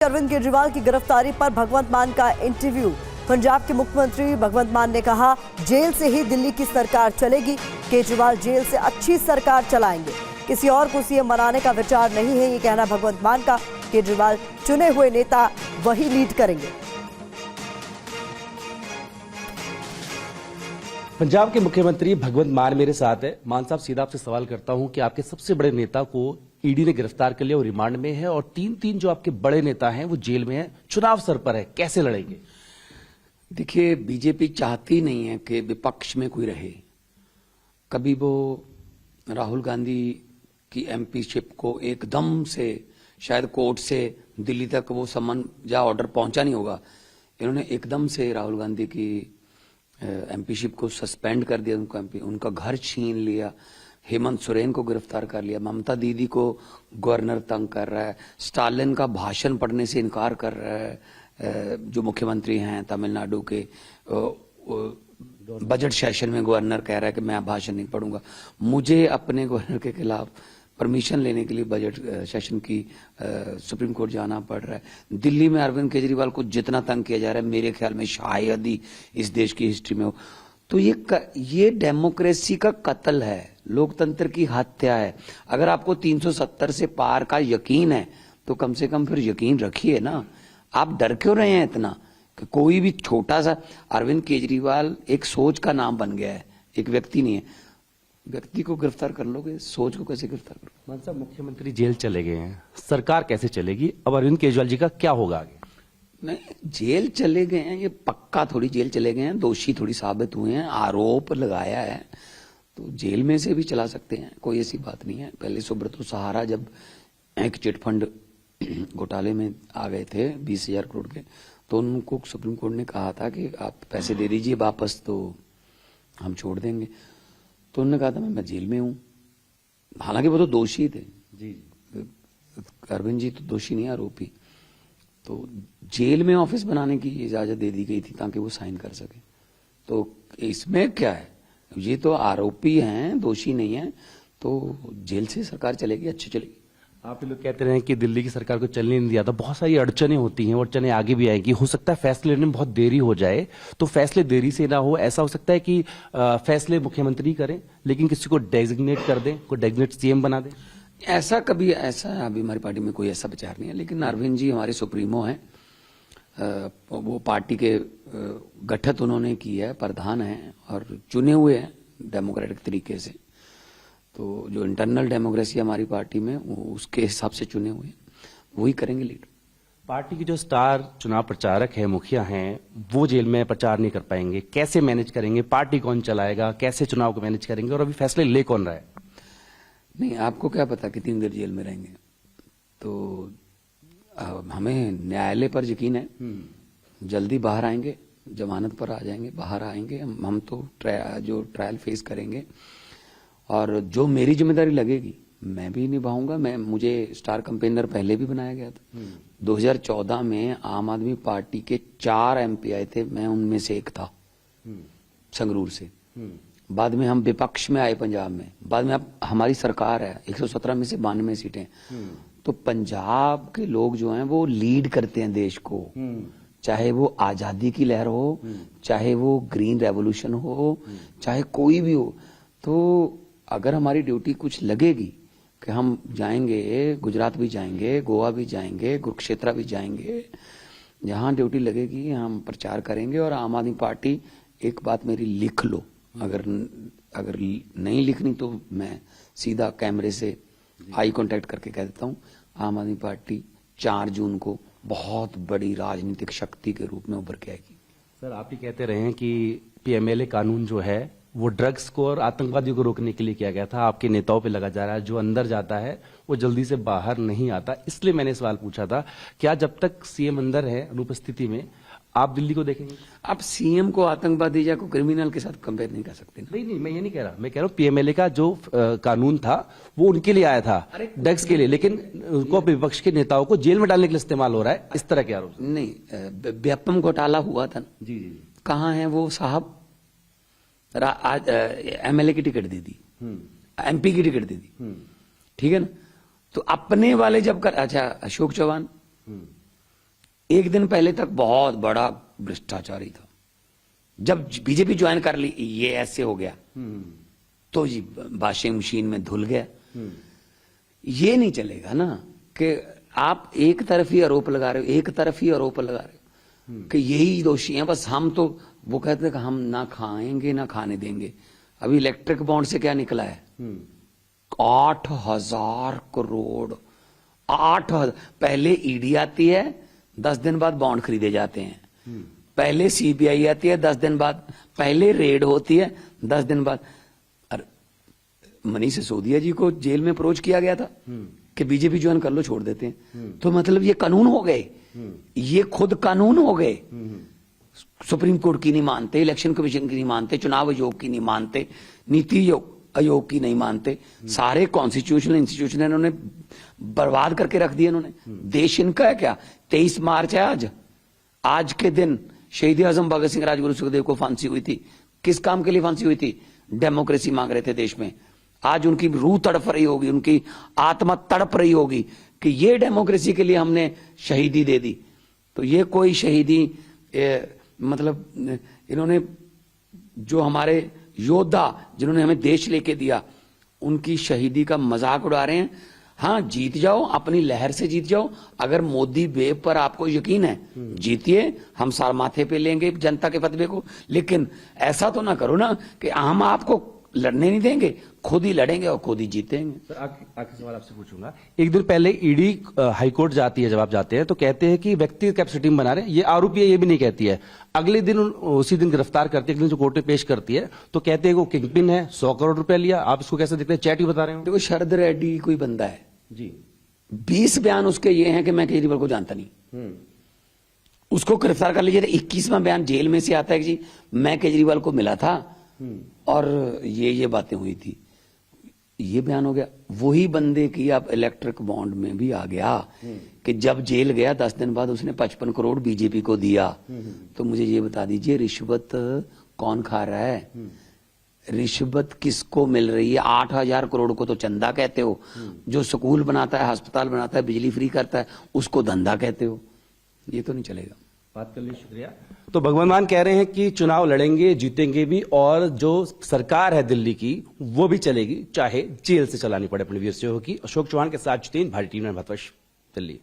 अरविंद केजरीवाल की गिरफ्तारी पर भगवंत मान का इंटरव्यू। पंजाब के मुख्यमंत्री भगवंत मान ने कहा, जेल से ही दिल्ली की सरकार चलेगी। केजरीवाल जेल से अच्छी सरकार चलाएंगे, किसी और को सीएम बनाने का विचार नहीं है, ये कहना भगवंत मान का। केजरीवाल चुने हुए नेता वही लीड करेंगे। पंजाब के मुख्यमंत्री भगवंत मान मेरे साथ है। मान साहब, सीधा आपसे सवाल करता हूं कि आपके सबसे बड़े नेता को ईडी ने गिरफ्तार कर लिया और रिमांड में है, और तीन जो आपके बड़े नेता हैं वो जेल में हैं। चुनाव सर पर है, कैसे लड़ेंगे? देखिए, बीजेपी चाहती नहीं है कि विपक्ष में कोई रहे। कभी वो राहुल गांधी की एमपीशिप को एकदम से शायद कोर्ट से दिल्ली तक वो समन या ऑर्डर पहुंचा नहीं होगा, इन्होंने एकदम से राहुल गांधी की एमपीशिप को सस्पेंड कर दिया, उनका घर छीन लिया, हेमंत सोरेन को गिरफ्तार कर लिया, ममता दीदी को गवर्नर तंग कर रहा है, स्टालिन का भाषण पढ़ने से इनकार कर रहा है। जो मुख्यमंत्री हैं तमिलनाडु के, बजट सेशन में गवर्नर कह रहा है कि मैं भाषण नहीं पढ़ूंगा। मुझे अपने गवर्नर के खिलाफ परमिशन लेने के लिए बजट सेशन की सुप्रीम कोर्ट जाना पड़ रहा है। दिल्ली में अरविंद केजरीवाल को जितना तंग किया जा रहा है, मेरे ख्याल में शायद ही इस देश की हिस्ट्री में हो। तो ये डेमोक्रेसी का कत्ल है, लोकतंत्र की हत्या है। अगर आपको 370 से पार का यकीन है तो कम से कम फिर यकीन रखिए ना। आप डर क्यों रहे हैं इतना कि कोई भी छोटा सा अरविंद केजरीवाल एक सोच का नाम बन गया है, एक व्यक्ति नहीं है। व्यक्ति को गिरफ्तार कर लोगे, सोच को कैसे गिरफ्तार करोगे? मान साहब, मुख्यमंत्री जेल चले गए हैं, सरकार कैसे चलेगी? अब अरविंद केजरीवाल जी का क्या होगा आगे? नहीं, जेल चले गए हैं, ये पक्का थोड़ी जेल चले गए हैं, दोषी थोड़ी साबित हुए हैं, आरोप लगाया है तो जेल में से भी चला सकते हैं, कोई ऐसी बात नहीं है। पहले सुब्रतो सहारा जब एक चिटफंड घोटाले में आ गए थे 20,000 करोड़ के, तो उनको सुप्रीम कोर्ट ने कहा था कि आप पैसे दे दीजिए वापस तो हम छोड़ देंगे। तो उन्होंने कहा था मैं जेल में हूं, हालांकि वो तो दोषी थे। जी, अरविंद जी तो दोषी नहीं, आरोपी। तो जेल में ऑफिस बनाने की इजाजत दे दी गई थी ताकि वो साइन कर सके। तो इसमें क्या है, ये तो आरोपी हैं, दोषी नहीं है, तो जेल से सरकार चलेगी, अच्छी चलेगी। आप लोग कहते रहे कि दिल्ली की सरकार को चलने नहीं दिया था, बहुत सारी अड़चनें होती हैं, अड़चनें आगे भी आएगी। हो सकता है फैसले लेने में बहुत देरी हो जाए, तो फैसले देरी से ना हो। ऐसा हो सकता है कि फैसले मुख्यमंत्री करें लेकिन किसी को डेजिग्नेट कर दें, कोई डेजिग्नेट सीएम बना दें। ऐसा अभी हमारी पार्टी में कोई ऐसा विचार नहीं है। लेकिन अरविंद जी हमारे सुप्रीमो हैं, वो पार्टी के गठित उन्होंने की है, प्रधान हैं और चुने हुए हैं डेमोक्रेटिक तरीके से। तो जो इंटरनल डेमोक्रेसी हमारी पार्टी में, वो उसके हिसाब से चुने हुए हैं, वही करेंगे लीड। पार्टी के जो स्टार चुनाव प्रचारक है, मुखिया हैं, वो जेल में प्रचार नहीं कर पाएंगे, कैसे मैनेज करेंगे? पार्टी कौन चलाएगा? कैसे चुनाव को मैनेज करेंगे? और अभी फैसले ले कौन रहा है? नहीं, आपको क्या पता कितनी देर जेल में रहेंगे? तो हमें न्यायालय पर यकीन है, जल्दी बाहर आएंगे, जमानत पर आ जाएंगे, बाहर आएंगे। हम तो जो ट्रायल फेस करेंगे, और जो मेरी जिम्मेदारी लगेगी मैं भी निभाऊंगा। मुझे स्टार कैंपेनर पहले भी बनाया गया था। 2014 में आम आदमी पार्टी के 4 एमपी आए थे, मैं उनमें से एक था, संगरूर से। बाद में हम विपक्ष में आए पंजाब में, बाद में अब हमारी सरकार है, 117 में से 92 सीटें। तो पंजाब के लोग जो हैं वो लीड करते हैं देश को, चाहे वो आजादी की लहर हो, चाहे वो ग्रीन रेवोल्यूशन हो, चाहे कोई भी हो। तो अगर हमारी ड्यूटी कुछ लगेगी कि हम जाएंगे, गुजरात भी जाएंगे, गोवा भी जाएंगे, कुरुक्षेत्र भी जाएंगे, जहां ड्यूटी लगेगी हम प्रचार करेंगे। और आम आदमी पार्टी, एक बात मेरी लिख लो, अगर नहीं लिखनी तो मैं सीधा कैमरे से आई कांटेक्ट करके कह देता हूं, आम आदमी पार्टी 4 जून को बहुत बड़ी राजनीतिक शक्ति के रूप में उभर के आएगी। सर, आप ही कहते रहे हैं कि पीएमएलए कानून जो है वो ड्रग्स को और आतंकवादियों को रोकने के लिए किया गया था, आपके नेताओं पे लगा जा रहा है। जो अंदर जाता है वो जल्दी से बाहर नहीं आता, इसलिए मैंने सवाल पूछा था, क्या जब तक सीएम अंदर है अनुपस्थिति में आप दिल्ली को देखेंगे? आप सीएम को आतंकवादी या को क्रिमिनल के साथ कंपेयर नहीं कर सकते ना। नहीं, मैं ये नहीं कह रहा, मैं कह रहा हूँ पीएमएलए का जो कानून था वो उनके लिए आया था, ड्रग्स के लिए, लेकिन उनको विपक्ष के नेताओं को जेल में डालने के लिए इस्तेमाल हो रहा है, इस तरह के आरोप। नहीं, व्यापम घोटाला हुआ था ना। जी, कहाँ है वो साहब? आज एमएलए की टिकट दे दी, एमपी की टिकट दे दी, ठीक है ना। तो अपने वाले जब अच्छा, अशोक चौहान एक दिन पहले तक बहुत बड़ा भ्रष्टाचारी था। जब बीजेपी ज्वाइन कर ली, ये ऐसे हो गया, तो जी वॉशिंग मशीन में धुल गया। ये नहीं चलेगा ना कि आप एक तरफ ही आरोप लगा रहे हो, एक तरफ ही आरोप लगा रहे हो कि यही दोषी हैं बस। हम तो, वो कहते हैं कि हम ना खाएंगे ना खाने देंगे। अभी इलेक्ट्रिक बॉन्ड से क्या निकला है? 8,000 करोड़। 8,000। पहले ईडी आती है, 10 दिन बाद बॉन्ड खरीदे जाते हैं। पहले सीबीआई आती है, 10 दिन बाद। पहले रेड होती है, 10 दिन बाद। मनीष सिसोदिया जी को जेल में अप्रोच किया गया था कि बीजेपी ज्वाइन कर लो, छोड़ देते हैं। तो मतलब ये कानून हो गए, ये खुद कानून हो गए। सुप्रीम कोर्ट की नहीं मानते, इलेक्शन कमीशन की नहीं मानते, चुनाव आयोग की नहीं मानते, नीति आयोग की नहीं मानते। सारे कॉन्स्टिट्यूशनल इंस्टीट्यूशन इन्होंने बर्बाद करके रख दिए इन्होंने। देश इनका है क्या? 23 मार्च है आज। आज के दिन शहीद आजम भगत सिंह राजगुरु सुखदेव को फांसी हुई थी। किस काम के लिए फांसी हुई थी? डेमोक्रेसी मांग रहे थे देश में। आज उनकी रूह तड़प रही होगी, उनकी आत्मा तड़प रही होगी कि ये डेमोक्रेसी के लिए हमने शहीदी दे दी। तो ये कोई शहीदी मतलब इन्होंने, जो हमारे योद्धा जिन्होंने हमें देश लेके दिया, उनकी शहीदी का मजाक उड़ा रहे हैं। हाँ, जीत जाओ, अपनी लहर से जीत जाओ। अगर मोदी वेव पर आपको यकीन है, जीतिए, हम सार माथे पे लेंगे जनता के फतवे को। लेकिन ऐसा तो ना करो ना कि हम आपको लड़ने नहीं देंगे, खुद ही लड़ेंगे और खुद ही जीतेंगे। सर, आखिरी सवाल आपसे पूछूंगा। एक दिन पहले ईडी हाईकोर्ट जाती है, जब आप जाते हैं तो कहते हैं कि व्यक्तिगत कैपेसिटी में बना रहे हैं, ये आरोपी है, ये भी नहीं कहती है। अगले दिन उसी दिन गिरफ्तार करती है, अगले दिन जो कोर्ट में पेश करती है तो कहते हैं वो किंगपिन है, 100 करोड़ रुपया लिया। आप इसको कैसे देखते हैं? चैट ही बता रहे हो। देखो, शरद रेड्डी कोई बंदा है जी, 20 बयान उसके ये हैं कि मैं केजरीवाल को जानता नहीं। उसको गिरफ्तार कर लीजिए। 21वां बयान जेल में से आता है कि जी मैं केजरीवाल को मिला था और ये बातें हुई थी। ये बयान हो गया। वही बंदे की अब इलेक्ट्रिक बॉन्ड में भी आ गया कि जब जेल गया 10 दिन बाद उसने 55 करोड़ बीजेपी को दिया। तो मुझे ये बता दीजिए, रिश्वत कौन खा रहा है? रिश्वत किसको मिल रही है? 8,000 करोड़ को तो चंदा कहते हो, जो स्कूल बनाता है, अस्पताल बनाता है, बिजली फ्री करता है, उसको धंधा कहते हो। ये तो नहीं चलेगा। बात कर ली, शुक्रिया। तो भगवंत मान कह रहे हैं कि चुनाव लड़ेंगे, जीतेंगे भी, और जो सरकार है दिल्ली की वो भी चलेगी, चाहे जेल से चलानी पड़े अपने वीर की। अशोक चौहान के साथ जितेंद्र, भारतीय टीवी में, दिल्ली।